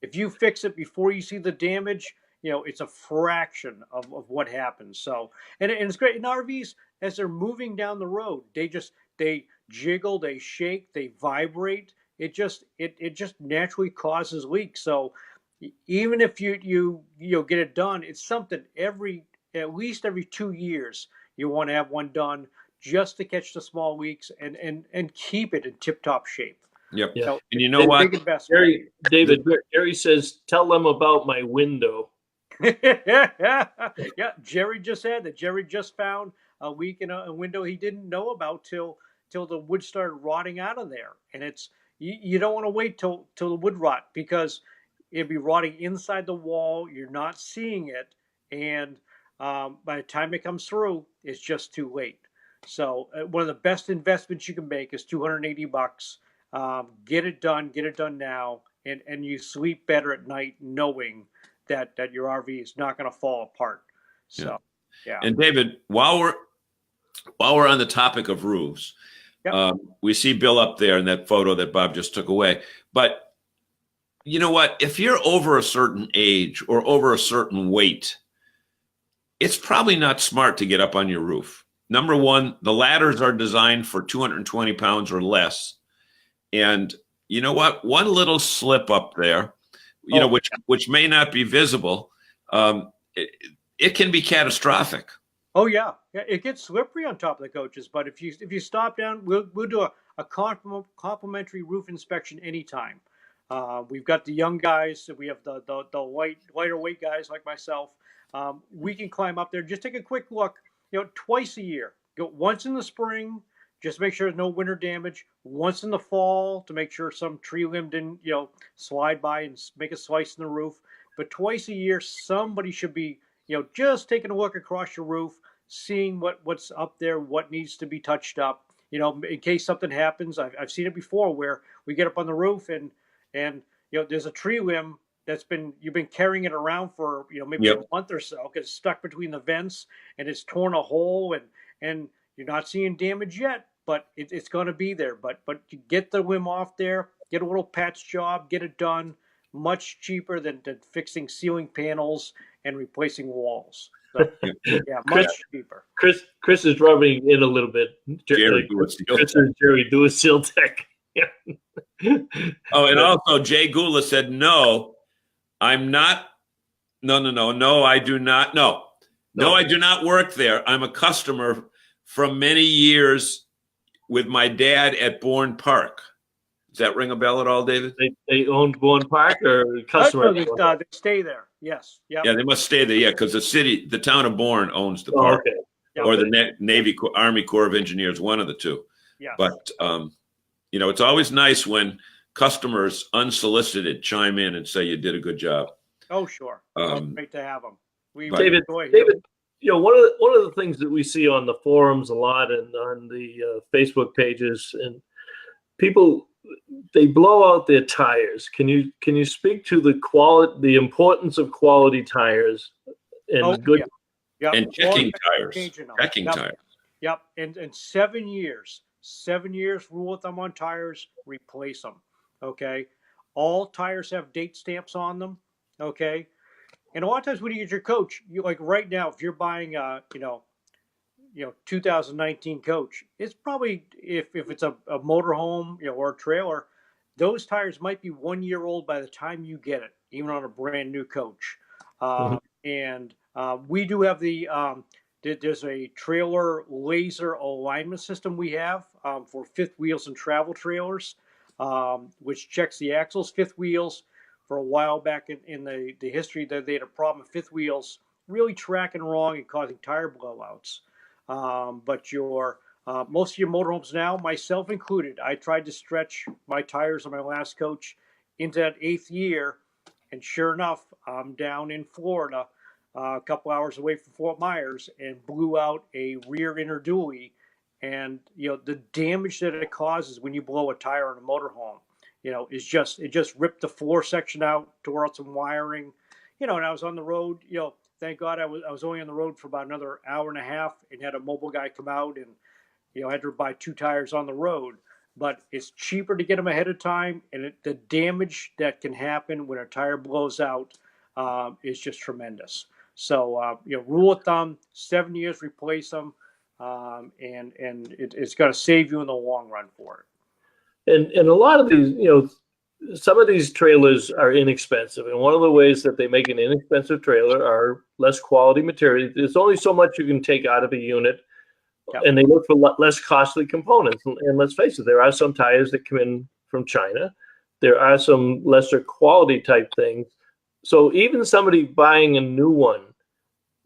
If you fix it before you see the damage, it's a fraction of what happens. So, and it's great in RVs as they're moving down the road. They jiggle, they shake, they vibrate. It just naturally causes leaks. So, even if you get it done, it's something at least every 2 years you want to have one done just to catch the small leaks and keep it in tip-top shape. Yep. Yeah. And you know what? Jerry says, tell them about my window. Yeah, Jerry just said that. Jerry just found a leak in a window he didn't know about till the wood started rotting out of there. And it's you don't want to wait till the wood rot, because it'd be rotting inside the wall. You're not seeing it, and by the time it comes through, it's just too late. So one of the best investments you can make is $280. Get it done now, and you sleep better at night knowing that your RV is not going to fall apart. So Yeah. And David, while we're on the topic of roofs, Yep. we see Bill up there in that photo that Bob just took away. But you know what? If you're over a certain age or over a certain weight, it's probably not smart to get up on your roof. Number one, the ladders are designed for 220 pounds or less. And you know what? One little slip up there, which may not be visible, it can be catastrophic. Oh yeah, it gets slippery on top of the coaches. But if you stop down, we'll do a complimentary roof inspection anytime. We've got the young guys. We have the lighter weight guys like myself. We can climb up there. Just take a quick look. Twice a year. Go once in the spring, just make sure there's no winter damage. Once in the fall to make sure some tree limb didn't slide by and make a slice in the roof. But twice a year, somebody should be just taking a look across your roof, seeing what's up there, what needs to be touched up. In case something happens. I've seen it before where we get up on the roof and there's a tree limb you've been carrying it around for maybe a month or so because it's stuck between the vents and it's torn a hole and you're not seeing damage yet, but it's going to be there. But you get the limb off there, get a little patch job, get it done. Much cheaper than fixing ceiling panels and replacing walls. So, yeah, much cheaper. Chris is rubbing in a little bit. Jerry do a seal tech. Yeah. Oh, and also Jay Gula said, no, I'm not. No, I do not. No, I do not work there. I'm a customer from many years with my dad at Bourne Park. Does that ring a bell at all, David? They owned Bourne Park or customer? They stay there. Yes. Yep. Yeah, they must stay there. Yeah, because the town of Bourne owns the park, okay. Yep. Or the Navy Army Corps of Engineers, one of the two. Yeah. But it's always nice when customers unsolicited chime in and say you did a good job. Oh, sure. Great to have them. David, one of the things that we see on the forums a lot and on the Facebook pages, and people, they blow out their tires. Can you speak to the importance of quality tires and good and checking tires? Checking tires. Yep. And 7 years. 7 years rule of thumb on tires, replace them. Okay. All tires have date stamps on them. Okay. And a lot of times when you get your coach, like right now, if you're buying 2019 coach, it's probably if it's a motorhome, or a trailer, those tires might be 1 year old by the time you get it, even on a brand new coach. And we do have there's a trailer laser alignment system we have for fifth wheels and travel trailers, which checks the axles. Fifth wheels, for a while back in the history, that they had a problem with fifth wheels really tracking wrong and causing tire blowouts. But most of your motorhomes now, myself included, I tried to stretch my tires on my last coach into that 8th year, and sure enough, I'm down in Florida, a couple hours away from Fort Myers, and blew out a rear inner dually. And the damage that it causes when you blow a tire on a motorhome, is it just ripped the floor section out, tore out some wiring, and I was on the road, thank God I was only on the road for about another hour and a half and had a mobile guy come out and, I had to buy 2 tires on the road. But it's cheaper to get them ahead of time. And the damage that can happen when a tire blows out is just tremendous. So, rule of thumb, 7 years, replace them. And it's going to save you in the long run for it. And a lot of these, some of these trailers are inexpensive, and one of the ways that they make an inexpensive trailer are less quality material. There's only so much you can take out of a unit, and they look for less costly components. And let's face it, there are some tires that come in from China. There are some lesser quality type things. So even somebody buying a new one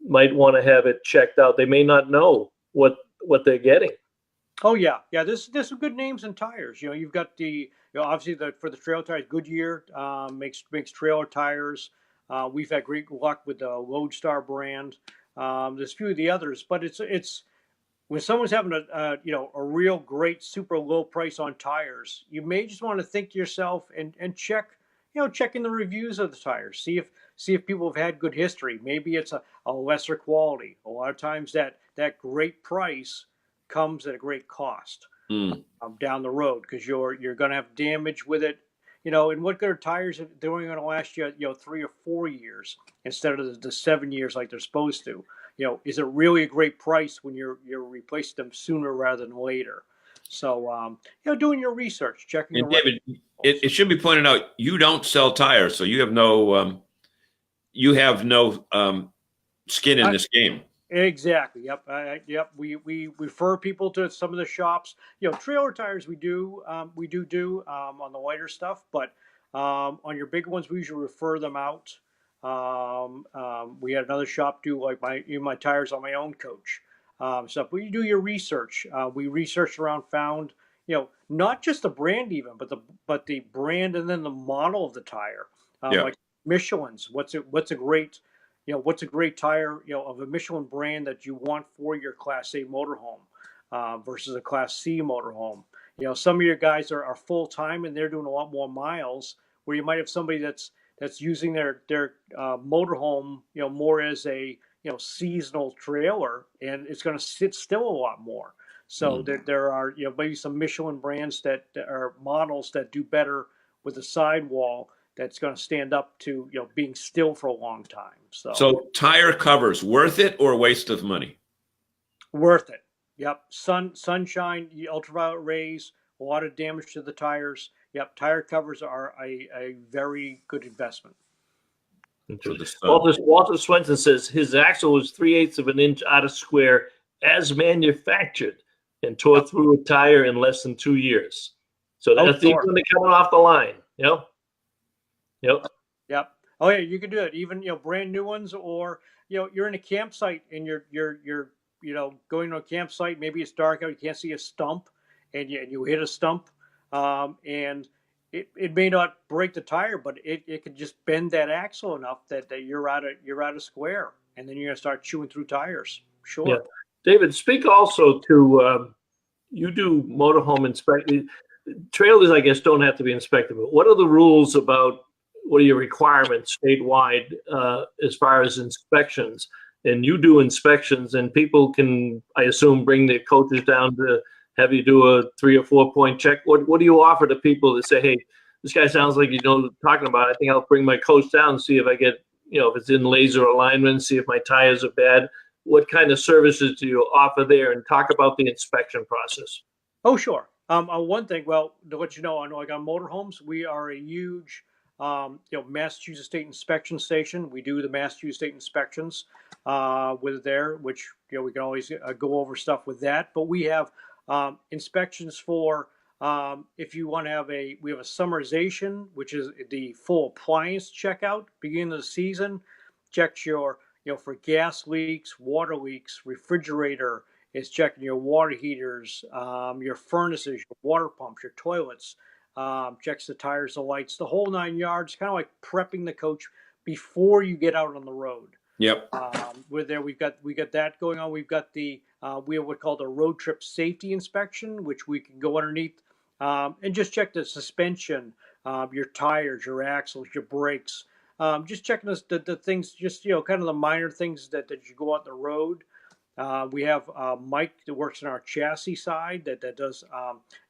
might want to have it checked out. They may not know what they're getting. Oh yeah. There's some good names in tires. You've got obviously for the trailer tires, Goodyear makes trailer tires. We've had great luck with the Lodestar brand. There's a few of the others, but it's when someone's having a real great super low price on tires, you may just want to think to yourself and check checking the reviews of the tires, see if people have had good history. Maybe it's a lesser quality. A lot of times that great price comes at a great cost Mm. down the road, because you're going to have damage with it. And what good are tires if they're only going to last you 3 or 4 years instead of the 7 years like they're supposed to? Is it really a great price when you're replacing them sooner rather than later? So doing your research, checking And the David, it should be pointed out you don't sell tires, so you have no skin in right. this game. Exactly. Yep. Yep. We refer people to some of the shops. Trailer tires we do on the lighter stuff, but on your big ones we usually refer them out. We had another shop do like my tires on my own coach stuff. But you do your research. We researched around, found not just the brand even, but the brand and then the model of the tire. Yeah. Like Michelin's. What's a great tire, of a Michelin brand that you want for your Class A motorhome versus a Class C motorhome. Some of your guys are full time and they're doing a lot more miles. Where you might have somebody that's using their motorhome, more as a seasonal trailer, and it's going to sit still a lot more. So there are maybe some Michelin brands that are models that do better with the sidewall that's going to stand up to being still for a long time. So tire covers, worth it or a waste of money? Worth it. Yep. Sunshine, ultraviolet rays, a lot of damage to the tires. Yep. Tire covers are a very good investment. Walter Swenson says his axle was 3/8 of an inch out of square as manufactured and tore through a tire in less than 2 years. So that's even when they're coming off the line. Yep. Oh yeah, you can do it. Even brand new ones, or you're in a campsite and you're going to a campsite. Maybe it's dark out, you can't see a stump, and you hit a stump, and it may not break the tire, but it could just bend that axle enough that you're out of square, and then you're gonna start chewing through tires. Sure. Yeah. David, speak also to you do motorhome inspection. Trailers, I guess, don't have to be inspected, but what are the rules about? What are your requirements statewide as far as inspections? And you do inspections, and people can, I assume, bring their coaches down to have you do a 3 or 4 point check. What do you offer to people that say, hey, this guy sounds like you know what I'm talking about. I think I'll bring my coach down and see if I get, if it's in laser alignment, see if my tires are bad. What kind of services do you offer there? And talk about the inspection process. Oh, sure. One thing, well, to let you know, on motorhomes, we are a huge Massachusetts State Inspection Station. We do the Massachusetts State inspections with there, which we can always go over stuff with that. But we have inspections for if you want to have we have a summarization, which is the full appliance checkout beginning of the season. Checks your for gas leaks, water leaks, refrigerator. It's checking your water heaters, your furnaces, your water pumps, your toilets. Checks the tires, the lights, the whole 9 yards. Kind of like prepping the coach before you get out on the road. Yep. We're there. We got that going on. We've got we have what's called a road trip safety inspection, which we can go underneath and just check the suspension, your tires, your axles, your brakes. Just checking the things, just kind of the minor things that you go out the road. We have Mike that works in our chassis side that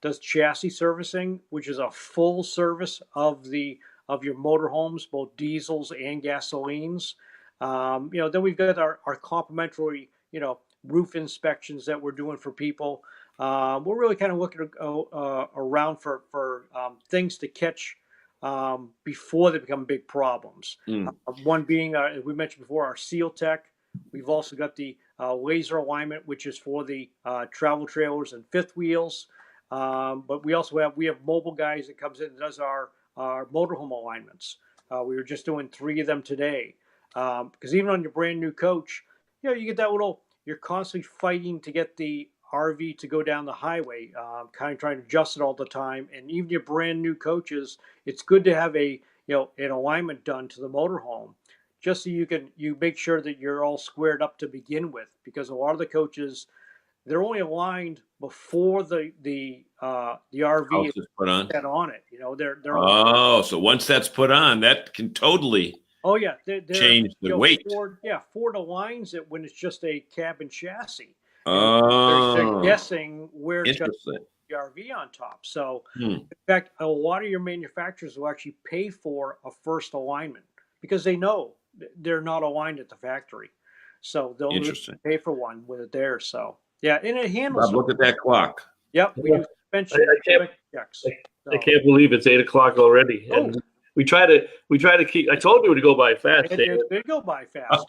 does chassis servicing, which is a full service of your motorhomes, both diesels and gasolines. Then we've got our complimentary roof inspections that we're doing for people. We're really kind of looking around for things to catch before they become big problems. One being, as we mentioned before, our Seal Tech. We've also got the laser alignment, which is for the travel trailers and fifth wheels. But we also have mobile guys that comes in and does our motorhome alignments. We were just doing 3 of them today. Because even on your brand new coach, you get that you're constantly fighting to get the RV to go down the highway, kind of trying to adjust it all the time. And even your brand new coaches, it's good to have an alignment done to the motorhome, just so you make sure that you're all squared up to begin with. Because a lot of the coaches, they're only aligned before the the RV House is is put on. set on it. You know, they're Oh, so once that's put on, that can totally oh yeah, they're change the you know, weight. Ford aligns it when it's just a cabin chassis. And they're Oh, guessing where it's going to interesting. be the RV on top. So Hmm. in fact, a lot of your manufacturers will actually pay for a first alignment because they know they're not aligned at the factory. So they'll Interesting. pay for one with it there. So yeah, and it handles. Bob, look at that clock. Yep, we do suspension checks. I can't believe it's 8 o'clock already. And we try to keep. I told you to go by fast, David. They go by fast.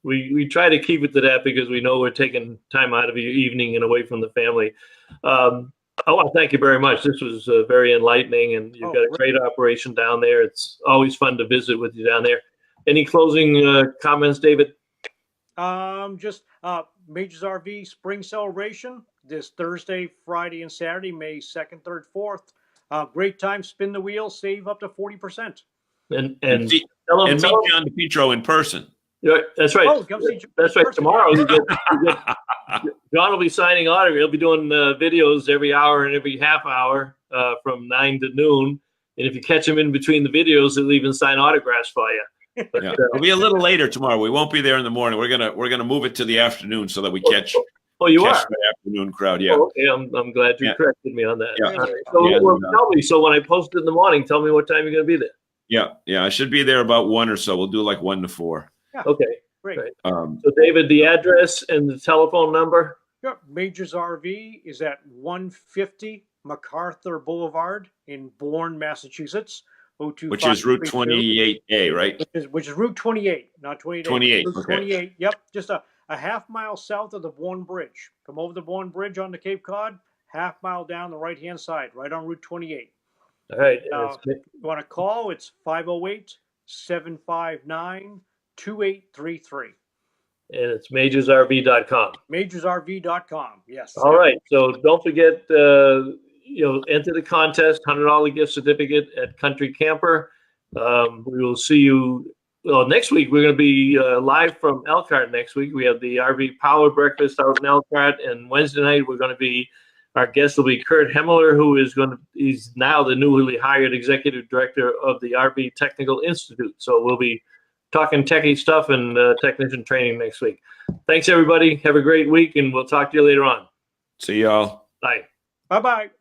We try to keep it to that because we know we're taking time out of your evening and away from the family. I want to thank you very much. This was very enlightening, and you've got a great operation down there. It's always fun to visit with you down there. Any closing comments, David? Just Majors RV Spring Celebration this Thursday, Friday, and Saturday, May 2nd, 3rd, 4th. Great time. Spin the wheel, save up to 40%. And meet John DePietro in person. Yeah, that's right. Oh, come see that's right. Tomorrow, John will be signing autographs. He'll be doing videos every hour and every half hour from 9 to noon. And if you catch him in between the videos, he'll even sign autographs for you. But, it'll be a little later tomorrow. We won't be there in the morning. We're gonna move it to the afternoon so that we catch. Oh, you catch are the afternoon crowd. Yeah. Oh, okay. I'm glad you corrected me on that. Yeah. Tell me. So when I post it in the morning, tell me what time you're going to be there. Yeah. I should be there about 1 or so. We'll do like 1 to 4. Yeah. Okay. Great. So David, the address and the telephone number. Yeah. Majors RV is at 150 MacArthur Boulevard in Bourne, Massachusetts. Which is Route 28A, right? Which is Route 28, not 28. 28. Route 28. Yep. Just a half mile south of the Bourne Bridge. Come over the Bourne Bridge onto Cape Cod, half mile down the right-hand side, right on Route 28. All right. If you want to call, it's 508-759-2833. And it's majorsrv.com. Majorsrv.com. Yes. All right. So don't forget, enter the contest, $100 gift certificate at Country Camper. We will see you. Well, next week we're going to be live from Elkhart. Next week we have the RV Power Breakfast out in Elkhart, and Wednesday night we're going to be. Our guest will be Kurt Hemmeler, who is he's now the newly hired executive director of the RV Technical Institute. So we'll be talking techie stuff and technician training next week. Thanks, everybody. Have a great week, and we'll talk to you later on. See y'all. Bye. Bye-bye.